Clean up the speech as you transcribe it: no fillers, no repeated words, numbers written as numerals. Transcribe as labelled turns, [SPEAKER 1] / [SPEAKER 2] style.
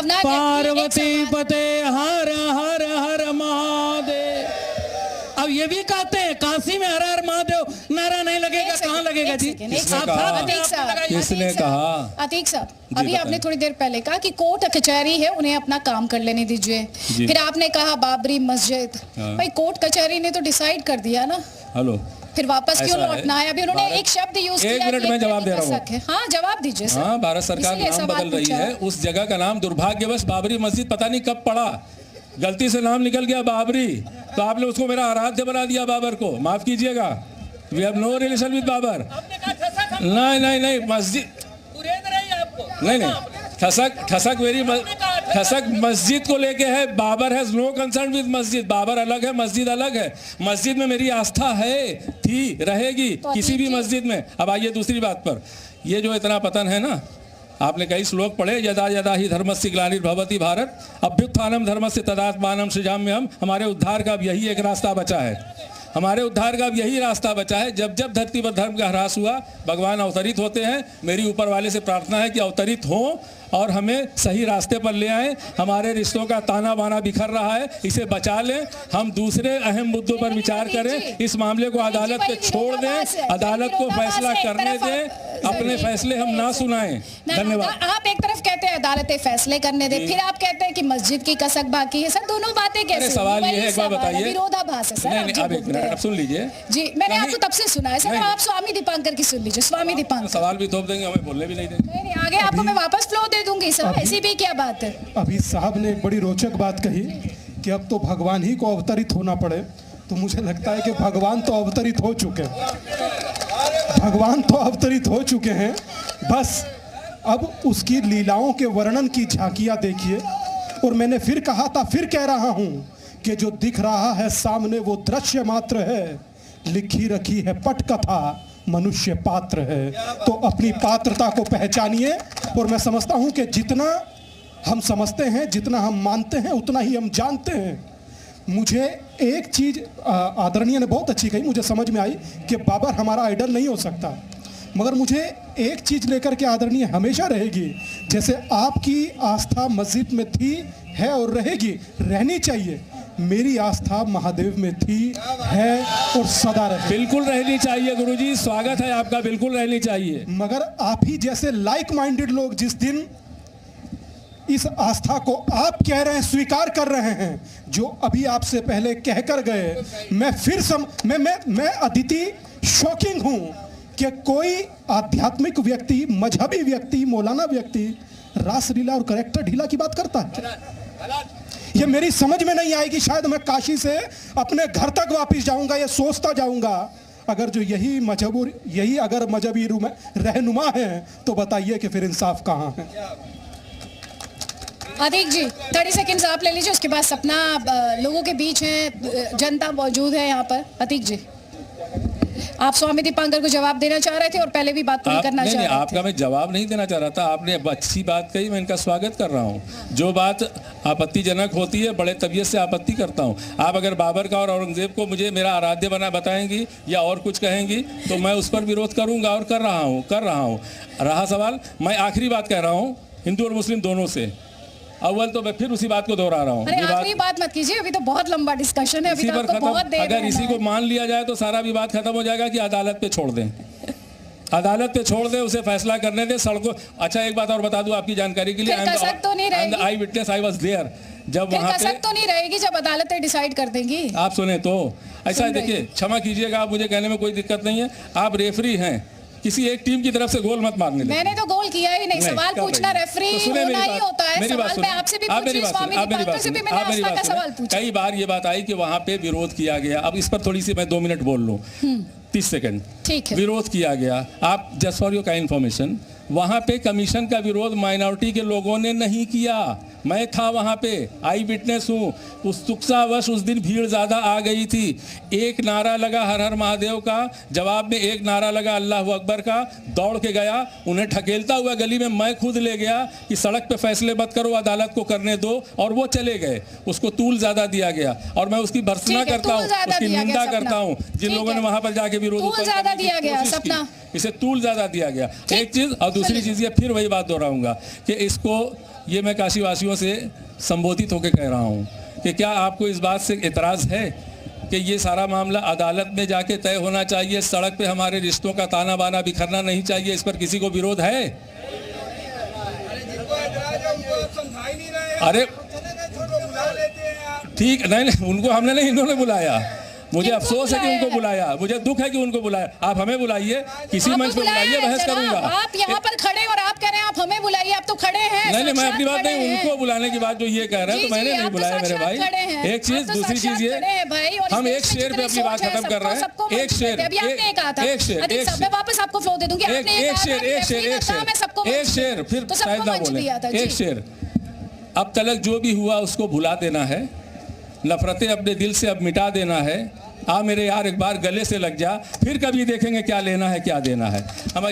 [SPEAKER 1] भावना,
[SPEAKER 2] पार्वती पते हर हर हर महादेव। अब ये भी कहते हैं काशी में हर हर महादेव नारा नहीं लगेगा, कहाँ लगेगा जी?
[SPEAKER 3] किसने कहा?
[SPEAKER 1] अतीक साहब, अभी आपने थोड़ी देर पहले कहा कि कोर्ट कचहरी है, उन्हें अपना काम कर लेने दीजिए। फिर आपने कहा बाबरी मस्जिद, भाई कोर्ट कचहरी ने तो डिसाइड कर दिया ना।
[SPEAKER 3] हेलो,
[SPEAKER 1] फिर वापस क्यों लौटना है? अभी उन्होंने एक शब्द यूज किया।
[SPEAKER 3] एक मिनट में जवाब दे रहा हूँ।
[SPEAKER 1] हाँ, जवाब दीजिए सर।
[SPEAKER 3] हाँ, भारत सरकार नाम बदल रही है, उस जगह का नाम दुर्भाग्यवश बाबरी मस्जिद पता नहीं कब पड़ा, गलती से नाम निकल गया बाबरी, तो आपने उसको मेरा आराध्य बना दिया बाबर को, माफ कीजिएगा। We have no relation with Babur. नहीं नहीं नहीं, मस्जिद नहीं नहीं, ठसक मस्जिद को लेके है। Babur has no concern with masjid. Babur अलग है, मस्जिद अलग है। मस्जिद में मेरी आस्था है, थी, रहेगी किसी भी मस्जिद में। अब आइए दूसरी बात पर, ये जो इतना पतन है ना, आपने कई श्लोक पढ़े, यदा यदा ही धर्मस्य ग्लानिर्भवति भारत अभ्युत्थानम धर्मस्य तदात्मानं सृजाम्यहम्। हमारे उद्धार का अब यही एक रास्ता बचा है, हमारे उद्धार का अब यही रास्ता बचा है। जब जब धरती पर धर्म का ह्रास हुआ, भगवान अवतरित होते हैं। मेरी ऊपर वाले से प्रार्थना है कि अवतरित हों और हमें सही रास्ते पर ले आए। हमारे रिश्तों का ताना बाना बिखर रहा है, इसे बचा लें। हम दूसरे अहम मुद्दों पर विचार करें, इस मामले को अदालत पे छोड़ दें, अदालत को फैसला करने दें, अपने फैसले हम ना सुनाएं। धन्यवाद।
[SPEAKER 1] आप एक तरफ कहते हैं अदालतें फैसले करने दें, फिर आप कहते हैं कि मस्जिद की कसक बाकी है। सर दोनों बातें कैसे?
[SPEAKER 3] सवाल ये है, एक बार बताइए।
[SPEAKER 1] विरोधाभास है सर।
[SPEAKER 3] अब एक मिनट, अब सुन लीजिए
[SPEAKER 1] जी, मैंने आपको तब से सुना है सर। आप स्वामी दीपांकर की सुन लीजिए। स्वामी दीपांकर
[SPEAKER 3] सवाल भी थोप देंगे, हमें बोलने भी नहीं देंगे।
[SPEAKER 1] नहीं, आगे आपको मैं वापस फ्लो दे दूंगी सर, ऐसी भी क्या बात है?
[SPEAKER 4] अभी साहब ने एक बड़ी रोचक बात कही कि अब तो भगवान ही को अवतरित होना पड़े। तो मुझे लगता है कि भगवान तो अवतरित हो चुके हैं, भगवान तो अवतरित हो चुके हैं। बस अब उसकी लीलाओं के वर्णन की झांकियां देखिए। और मैंने फिर कहा था, फिर कह रहा हूं कि जो दिख रहा है सामने वो दृश्य मात्र है, लिखी रखी है पटकथा मनुष्य पात्र है। तो अपनी पात्रता को पहचानिए। और मैं समझता हूं कि जितना हम समझते हैं, जितना हम मानते हैं, उतना ही हम जानते हैं। मुझे एक चीज़ आदरणीय ने बहुत अच्छी कही, मुझे समझ में आई कि बाबर हमारा आइडल नहीं हो सकता। मगर मुझे एक चीज़ लेकर के आदरणीय हमेशा रहेगी, जैसे आपकी आस्था मस्जिद में थी, है और रहेगी, रहनी चाहिए। मेरी आस्था महादेव में थी, है और सदा रहे।
[SPEAKER 3] बिल्कुल रहनी चाहिए गुरुजी, स्वागत है आपका, बिल्कुल रहनी चाहिए।
[SPEAKER 4] मगर आप ही जैसे लाइक माइंडेड लोग जिस दिन इस आस्था को आप कह रहे हैं, स्वीकार कर रहे हैं, जो अभी आपसे पहले कहकर गए, मैं अदिति शॉकिंग हूं कि कोई आध्यात्मिक व्यक्ति, मजहबी व्यक्ति, मौलाना व्यक्ति रासलीला और करेक्टर ढीला की बात करता है। ये मेरी समझ में नहीं आएगी। शायद मैं काशी से अपने घर तक वापस जाऊंगा, ये सोचता जाऊंगा। अगर जो यही अगर मजहबी रहनुमा है, तो बताइए कि फिर इंसाफ कहाँ है?
[SPEAKER 1] अतीक जी 30 सेकंड्स आप ले लीजिए, उसके बाद सपना लोगों के बीच है, जनता मौजूद है यहाँ पर। अतीक जी, आप स्वामी दीपांकर को जवाब देना चाह रहे थे और पहले भी बात पूरी करना चाह रहे थे।
[SPEAKER 3] आपका मैं जवाब नहीं देना चाह रहा था, आपने अच्छी बात कही, मैं इनका स्वागत कर रहा हूँ। जो बात आपत्तिजनक होती है, बड़े तबीयत से आपत्ति करता हूँ। आप अगर बाबर का और औरंगजेब को मुझे मेरा आराध्य बना बताएंगी या और कुछ कहेंगी, तो मैं उस पर विरोध करूँगा और कर रहा हूँ। रहा सवाल, मैं आखिरी बात कह रहा हूँ हिंदू और मुस्लिम दोनों से। अव्वल तो मैं फिर उसी बात को दोहरा रहा हूँ।
[SPEAKER 1] आखिरी बात मत कीजिए, अभी तो बहुत लंबा डिस्कशन है, अभी तो आपको बहुत देर है।
[SPEAKER 3] अगर इसी को मान लिया जाए तो सारा विवाद खत्म हो जाएगा कि अदालत पे छोड़ दें, अदालत पे छोड़ दें, उसे फैसला करने दें। सड़कों, अच्छा एक बात और बता दूं आपकी जानकारी के लिए, आई विटनेस, आई वाज देयर। जब वहाँ पे
[SPEAKER 1] तो नहीं रहेगी जब अदालतें डिसाइड कर देंगी।
[SPEAKER 3] आप सुने तो ऐसा है, देखिए क्षमा कीजिएगा, आप मुझे कहने में कोई दिक्कत नहीं है, आप रेफरी हैं, किसी एक टीम की तरफ से गोल मत मारने दें।
[SPEAKER 1] मैंने तो गोल किया ही नहीं, सवाल पूछना रेफरी होना ही होता है। सवाल मैं आपसे भी पूछी, स्वामी दीपांकर से भी मैंने आस्था का सवाल पूछा।
[SPEAKER 3] कई बार ये बात आई कि वहाँ पे विरोध किया गया। अब इस पर थोड़ी सी मैं 2 मिनट बोल लूँ, 30 सेकंड।
[SPEAKER 1] ठीक है।
[SPEAKER 3] विरोध किया गया, आप just for your kind information, वहाँ पे कमीशन का विरोध माइनॉरिटी के लोगों ने नहीं किया। मैं था वहाँ पे, आई विटनेस हूँ। उत्सुकतावश उस दिन भीड़ ज़्यादा आ गई थी। एक नारा लगा हर हर महादेव का, जवाब में एक नारा लगा अल्लाह अकबर का। दौड़ के गया, उन्हें ढकेलता हुआ गली में मैं खुद ले गया कि सड़क पे फैसले मत करो, अदालत को करने दो, और वो चले गए। उसको तूल ज़्यादा दिया गया और मैं उसकी भर्त्सना करता हूँ, उसकी निंदा करता हूँ जिन लोगों ने वहाँ पर जाके विरोध इसे तूल ज़्यादा दिया गया। एक चीज़, और दूसरी चीज़ ये फिर वही बात दोहराऊंगा कि इसको ये मैं काशीवासियों से संबोधित होकर कह रहा हूँ कि क्या आपको इस बात से एतराज़ है कि ये सारा मामला अदालत में जाके तय होना चाहिए, सड़क पे हमारे रिश्तों का ताना बाना बिखरना नहीं चाहिए, इस पर किसी को विरोध है? अरे ठीक नहीं, उनको हमने नहीं, इन्होंने बुलाया। मुझे अफसोस है कि उनको बुलाया, मुझे दुख है कि उनको बुलाया। आप हमें बुलाइए, किसी मंच पे बुलाइए, बहस करूंगा।
[SPEAKER 1] आप यहाँ पर खड़े और आप कह रहे हैं आप हमें बुलाइए, आप तो खड़े हैं।
[SPEAKER 3] नहीं, मैं अपनी बात नहीं, उनको बुलाने की बात जो ये कह रहे हैं, तो मैंने नहीं बुलाया मेरे भाई। एक चीज, दूसरी चीज ये, हम एक शेर पे अपनी बात खत्म कर रहे हैं। एक शेर,
[SPEAKER 1] वापस आपको फ्लो दे दूंगी।
[SPEAKER 3] एक शेर, फिर शायद ना बोले। एक शेर, अब तलक जो भी हुआ उसको भुला देना है, नफरतें अपने दिल से अब मिटा देना है। आ मेरे यार एक बार गले से लग जा, फिर कभी देखेंगे क्या लेना है क्या देना है। हम